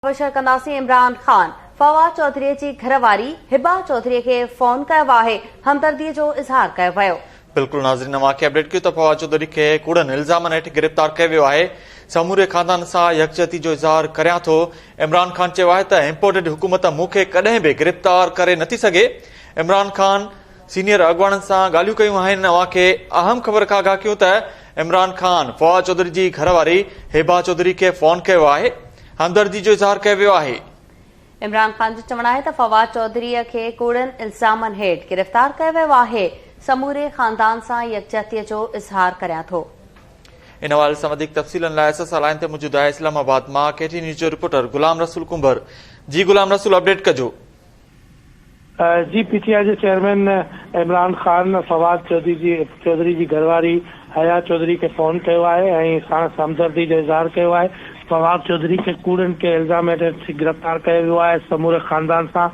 बशर कंदासीं इमरान ख़ान फवाद चौधरी की घरवारी हिबा चौधरी के फोन कयो आहे, हमदर्दी जो इज़हार कयो वियो। बिल्कुल नाज़रीन, अवांखे अपडेट कयो त फवाद चौधरी के कूड़नि इल्ज़ामनि हेठि गिरफ़्तार कयो वियो आहे। समूरे ख़ानदान सां यकजहती जो इज़हार करियां थो। इमरान ख़ान चयो आहे त इम्पोर्टेड हुकूमत मूंखे कॾहिं बि गिरफ़्तार करे नथी सघे। इमरान ख़ान सीनियर अॻवाननि सां ॻाल्हियूं कयूं आहिनि। अवांखे अहम ख़बर खां आगाह कयूं त इमरान ख़ान फवाद चौधरी जी घरवारी हिबा चौधरी के फोन कयो आहे, हमदर्दी जो इज़हार कयो वियो आहे। इमरान ख़ान जो चवणु आहे त फवाद चौधरी के कूड़नि इल्ज़ामनि हेठि गिरफ़्तार कयो वियो आहे। समूरे ख़ानदान सां यकजहतीअ जो इज़हार करियां थो। इन हवाले सां वधीक तफ़सीलनि लाइ असां सां लाइन ते मौजूद आहे इस्लामाबाद मां केटी न्यूज़ जो रिपोर्टर गुलाम रसूल कुंभर। जी गुलाम रसूल, अपडेट कजो। जी, पीटीआई जे चेयरमैन इमरान ख़ान फवाद चौधरी जी घरवारी हया चौधरी के फोन कयो आहे ऐं साणुसि हमदर्दी जो इज़हार कयो आहे। फवाद चौधरी के कूड़नि के इल्ज़ाम हेठि गिरफ़्तार कयो वियो आहे। समूरे ख़ानदान सां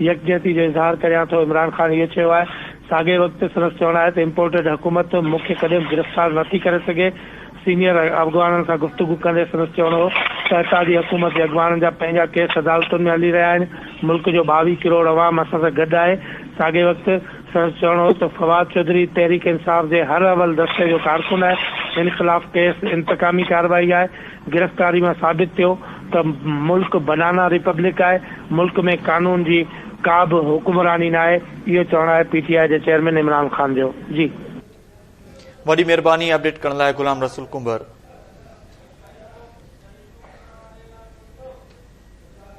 यकजहती जो इज़हार करियां थो। इमरान ख़ान इहो चयो आहे। साॻे वक़्तु संदसि चवणु आहे त इम्पोर्टेड हुकूमत मूंखे कॾहिं बि गिरफ़्तार नथी करे सघे। सीनियर अफ़गाननि सां गुफ़्तगू कंदे संदसि चवणो हो त हितां जी हुकूमत अॻवाननि जा पंहिंजा केस अदालतुनि में हली रहिया आहिनि। मुल्क जो 22 करोड़ अवाम असां सां गॾु आहे। साॻे वक़्तु संदसि चवणो हो त फवाद चौधरी तहरीक इंसाफ़ जे हर अवल दस्ते जो कारकुन आहे। हिन ख़िलाफ़ केस इंतकामी कार्रवाई आहे। गिरफ़्तारी में साबित थियो त मुल्क बनाना रिपब्लिक आहे। मुल्क में कानून जी का बि हुकुमरानी न आहे। इहो चवणु आहे पीटीआई जे चेयरमैन इमरान ख़ान जो। जी, वॾी महिरबानी अपडेट करण लाइ गुलाम रसूल कुंभर।